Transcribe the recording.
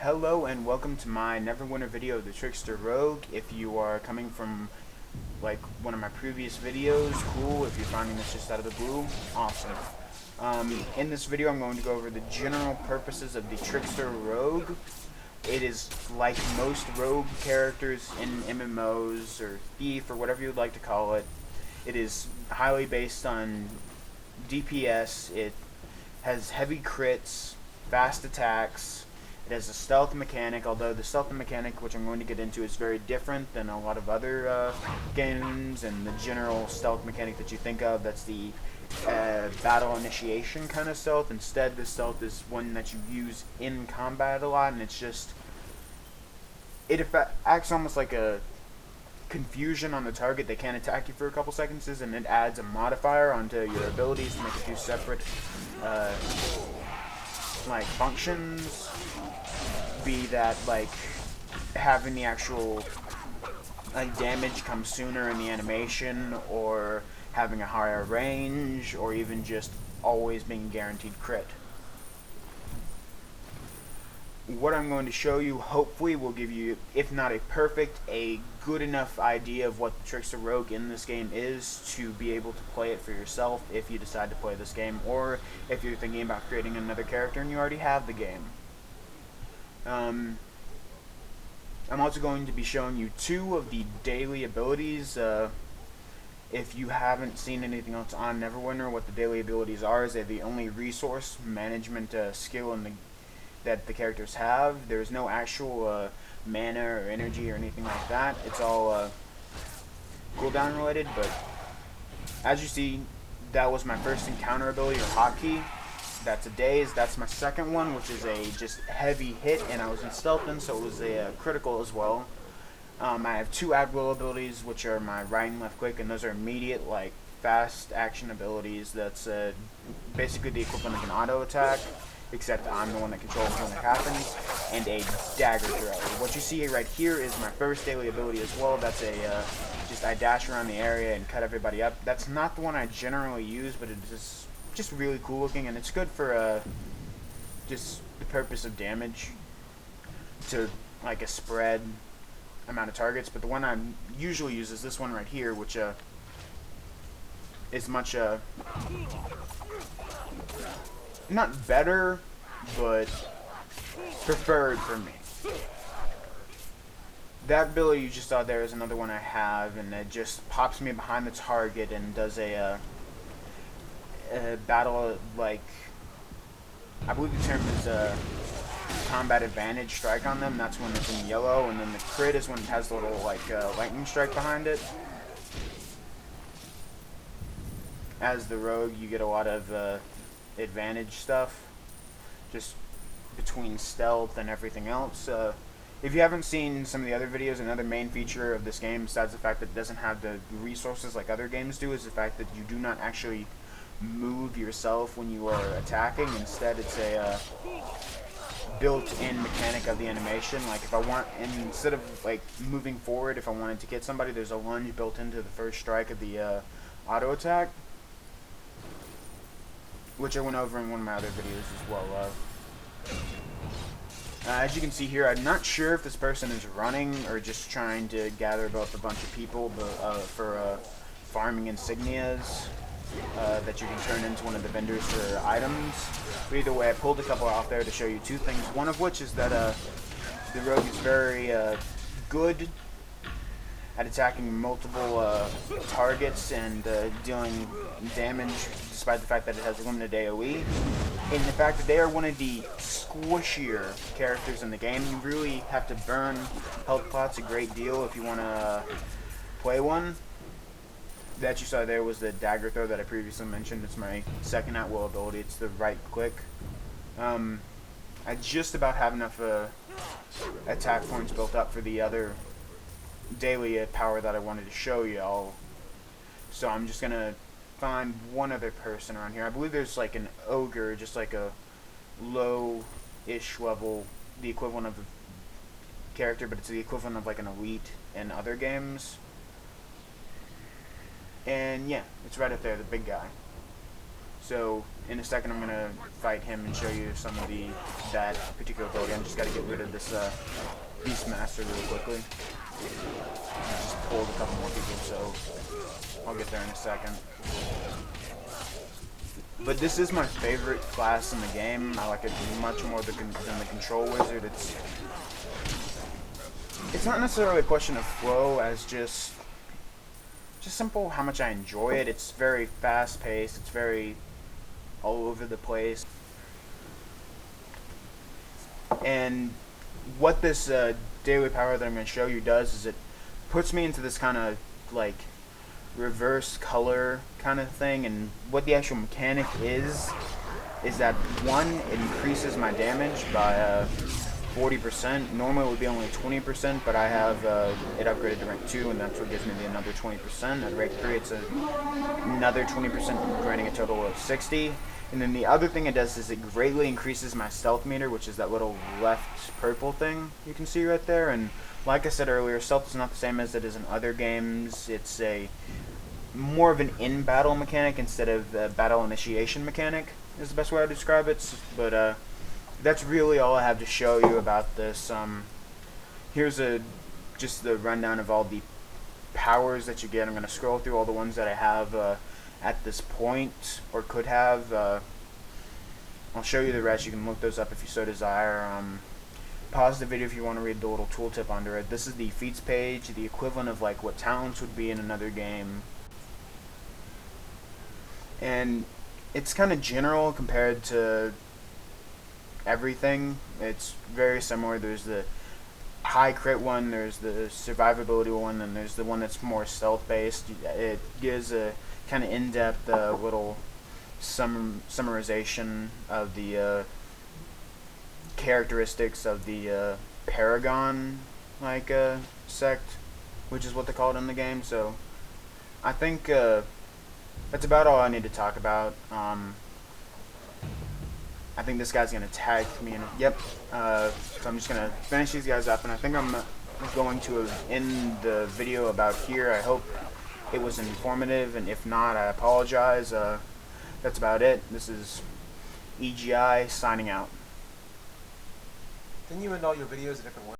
Hello and welcome to my Neverwinter video, the Trickster Rogue. If you are coming from like one of my previous videos, cool. If you're finding this just out of the blue, awesome. In this video I'm going to go over the general purposes of the Trickster Rogue. It is like most rogue characters in MMOs or Thief or whatever you'd like to call it. It is highly based on DPS. It has heavy crits, fast attacks. It has a stealth mechanic, although the stealth mechanic, which I'm going to get into, is very different than a lot of other games, and the general stealth mechanic that you think of, that's the battle initiation kind of stealth. Instead, the stealth is one that you use in combat a lot, and it's just, it acts almost like a confusion on the target. They can't attack you for a couple seconds, and it adds a modifier onto your abilities to make it do separate like functions, be that like having the actual damage come sooner in the animation, or having a higher range, or even just always being guaranteed crit. What I'm going to show you hopefully will give you, if not a perfect, a good enough idea of what the Trickster Rogue in this game is to be able to play it for yourself if you decide to play this game, or if you're thinking about creating another character and you already have the game. I'm also going to be showing you two of the daily abilities. If you haven't seen anything else on Neverwinter, what the daily abilities are is they're the only resource management skill that the characters have. There's no actual mana or energy or anything like that. It's all cooldown related, but as you see, that was my first encounter ability, or hotkey. That's a daze. That's my second one, which is a just heavy hit, and I was in stealthing, so it was a critical as well. I have two at-will abilities, which are my right and left click, and those are immediate, like, fast action abilities. That's basically the equivalent of an auto attack, except I'm the one that controls when it happens, and a dagger throw. What you see right here is my first daily ability as well. That's a just I dash around the area and cut everybody up. That's not the one I generally use, but it's just really cool looking, and it's good for just the purpose of damage to like a spread amount of targets. But the one I usually use is this one right here, which is much not better, but preferred for me. That ability you just saw there is another one I have, and it just pops me behind the target and does a battle, like, I believe the term is combat advantage strike on them. That's when it's in yellow, and then the crit is when it has the little like lightning strike behind it. As the rogue, you get a lot of advantage stuff just between stealth and everything else. If you haven't seen some of the other videos, another main feature of this game, besides the fact that it doesn't have the resources like other games do, is the fact that you do not actually move yourself when you are attacking. Instead, it's a built-in mechanic of the animation. Like, if I want, and instead of like moving forward, if I wanted to get somebody, there's a lunge built into the first strike of the auto attack, which I went over in one of my other videos as well. As you can see here, I'm not sure if this person is running or just trying to gather up a bunch of people for farming insignias that you can turn into one of the vendors for items. But either way, I pulled a couple off there to show you two things. One of which is that the rogue is very good at attacking multiple targets and dealing damage, despite the fact that it has limited AoE. And the fact that they are one of the squishier characters in the game. You really have to burn health pots a great deal if you want to play one. That you saw there was the dagger throw that I previously mentioned. It's my second at-will ability. It's the right click. I just about have enough attack points built up for the other daily power that I wanted to show y'all. So I'm just gonna find one other person around here. I believe there's like an ogre, just like a low-ish level, the equivalent of a character, but it's the equivalent of like an elite in other games. And yeah, it's right up there, the big guy. So in a second I'm gonna fight him and show you some of that particular ability. I'm just gotta get rid of this Beastmaster really quickly. I just pulled a couple more people, so I'll get there in a second. But this is my favorite class in the game. I like it much more than the Control Wizard. It's not necessarily a question of flow as just simple how much I enjoy it. It's very fast paced. It's very all over the place. And what this daily power that I'm going to show you does is it puts me into this kind of like reverse color kind of thing. And what the actual mechanic is that one, it increases my damage by 40%. Normally it would be only 20%, but I have it upgraded to rank 2, and that's what gives me another 20%. At rank 3, it's another 20%, granting a total of 60. And then the other thing it does is it greatly increases my stealth meter, which is that little left purple thing you can see right there. And like I said earlier, stealth is not the same as it is in other games. It's more of an in-battle mechanic instead of a battle initiation mechanic, is the best way to describe it. But that's really all I have to show you about this. Here's just the rundown of all the powers that you get. I'm going to scroll through all the ones that I have at this point, or could have. I'll show you the rest. You can look those up if you so desire. Pause the video if you want to read the little tooltip under it. This is the feats page, the equivalent of like what talents would be in another game. And it's kind of general compared to everything. It's very similar. There's the high crit one, there's the survivability one, and there's the one that's more stealth based. It gives a kind of in-depth little summarization of the characteristics of the Paragon like sect, which is what they call it in the game. So I think that's about all I need to talk about. I think this guy's gonna tag me in. Yep. So I'm just gonna finish these guys up, and I think I'm going to end the video about here. I hope it was informative, and if not, I apologize. That's about it. This is EGI signing out. Didn't you end all your videos a different way?